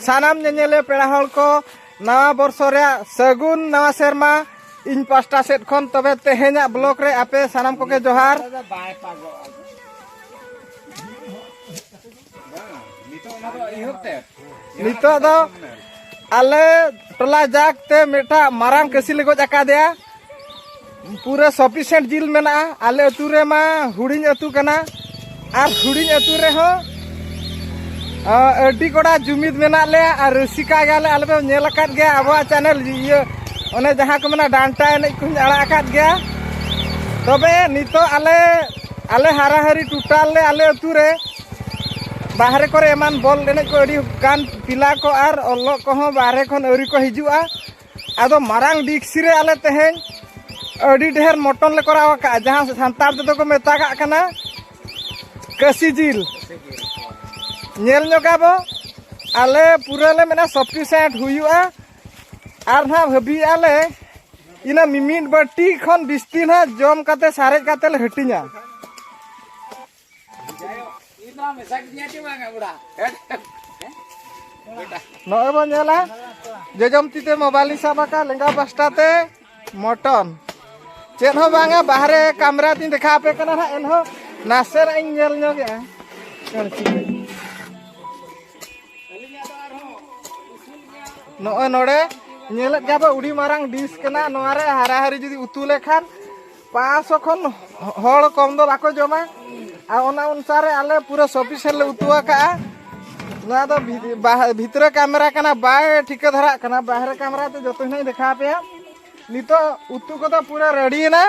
सानाम नेनेले पेड़ा हल को नवा वर्ष रे सगुन नवा सेरमा इन पास्टा सेट खन तबे तेहेना ब्लॉक रे आपे सानाम को के जोहार नितो दो आले टोला जागते मेटा मारांग कसी ले गोज आका दिया पूरा सफिशिएंट जिल मेना आले अतु रे मा हुडिंग अतु कना आर हुडिंग अतु रे हो अड्डी कोड़ा जुमिद मेना ले आर रसिका गाले आले पे नेल आकात गया आबो चैनल ये ओने जहां को मेना डांटा एने कुछ आड़ा आकात गया तबे नितो आले हारा हरी टोटल ले आले अतु रे बाहरे को एमान बॉल एने को अड़ी गान पिला को आर अल्लो को हो बाहरे खन अरी को हिजुआ आदो मारांग डिक्सी रे आले तेहें अड़ी ढेर मटन ले करावा का जहां संतार तो को मेता का कना कसी जिल नेल नगाबो आले पूरा ले मेना सफिशिएंट हुयुआ आर ना भाबी आले इना मिमिट बटी खन बिस्ती ना जम काते सारे काते ले हटिया नय बो नेला जेजम तीते मोबाइल साबाका लेंगा पास्टाते मटन चेन हो बांगा बाहरे कैमरा तीन देखा पे कना ना एनहो नासेर इन नेल ᱧᱚᱜ ᱜᱮ नय नोडे नेलत गाबा उडी मारांग डिश कना नोरे हारा हारी जदी उतु लेखान 500 खन हड़ कम दो बाको जमा आ ओना अनुसार आले पूरा सफिशिएंट ले उतुआ का ना दो भीतर कैमरा कना बाय ठीक धरा कना बाहर कैमरा तो जतो नहीं देखा पे नितो उतु को तो पूरा रेडी ना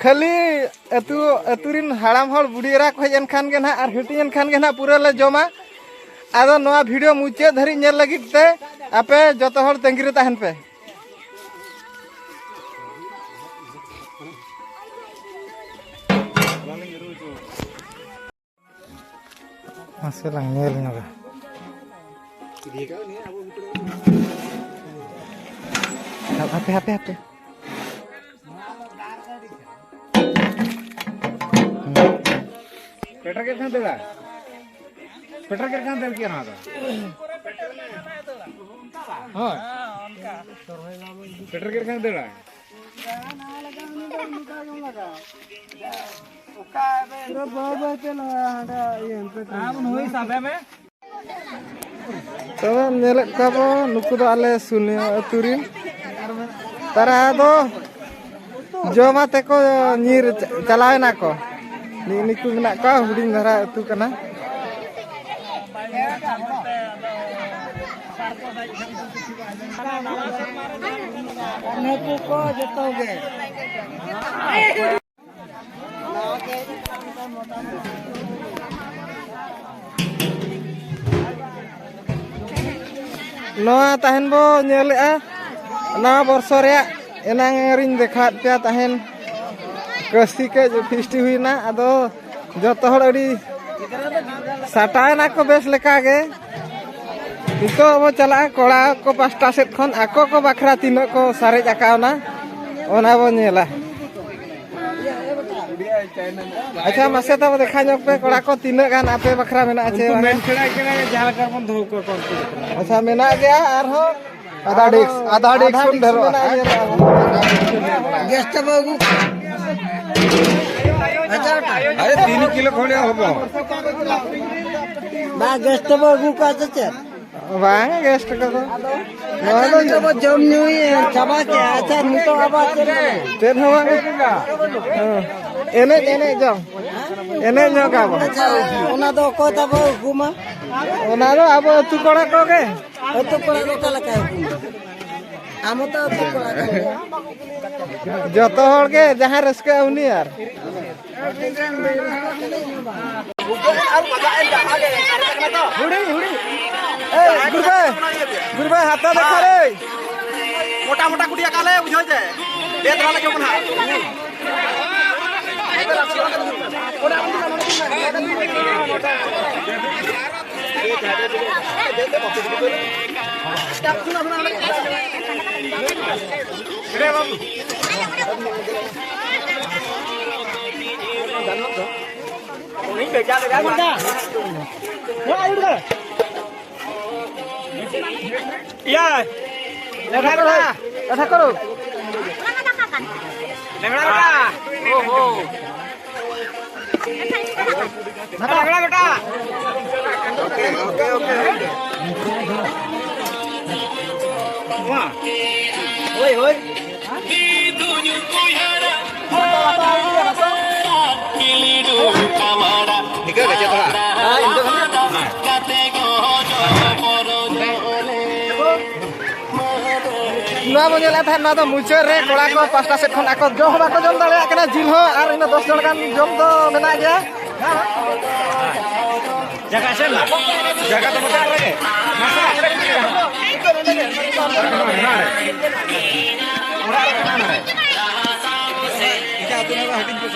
खाली अतुरिन हाड़ाम हड़ बुढ़ीरा को हजन खान के ना और हटियन खान के ना पूरा ले जमा आदो नवा वीडियो मुचे धरी नेल लगित ते आपे जतो हड़ तंगी रे ताहन पे मासेलां नेल नगा हापे पेटर के खान देगा पेटर के खान देल किया ना हां पेटर के खान देगा ओका रे बाबा चला हाडा ये आम होई साबे में तो नेल काबो नुकु दो आले सुने अतुरिन तारा दो जमा ते को नीर चलावे ना को निकु मेना का हुडिंग धरा अतु कना नुकु को जतो गे नवा ताहन बो नेलेआ नवा वर्ष रे एनांग रिन देखा पे ताहन कसी के फिस्टी हुई ना अदो जतो हड़ अड़ी साटाय ना को बेस लेका गे नितो अब चला कोड़ा को पास्टा सेट खन आको को बखरा तीन को सारे जाकावना ओना बो नेला अच्छा मसे तब देखा ᱧᱚᱜ पे कोड़ा को तीन गान आपे बखरा मेना छे मेन खेड़ा केना जहां कर मन धो को अच्छा मेना गया आर हो आधा डेक्स सुन धरो गेस्ट बाबू अच्छा अरे 3 किलो खोले होबो बा गेस्ट बाबू का छे बांग गेस्ट का तो तो जम न्यूई चाबा के अच्छा नितो आबा चेन हो एने जम एने ᱧᱚᱜᱟ बो अच्छा ओना दो को तब गुमा ओना दो अब तू कोड़ा को गे तू कोड़ा को कला का आम तो तू कोड़ा का जतो हड़ के जहां रस्का उनी यार हुड़ी ए गुरबे हाथा देखा रे मोटा मोटा कुटिया काले बुझो जे दे धरा के बना Iya. Ledha karo. Ledha beta. Oh. Ledha beta. Okay. Wah. Oi. Ika gacha tola. Into ना बने लेता है ना तो मुझे रे कोड़ा को पास्ता सेट खन आको जो हम आको जम दाले कना जिल हो और इन 10 जन कान जम तो मेना गया जगह से ना जगह तो मजा लगे मसा क्या तूने हटिंग को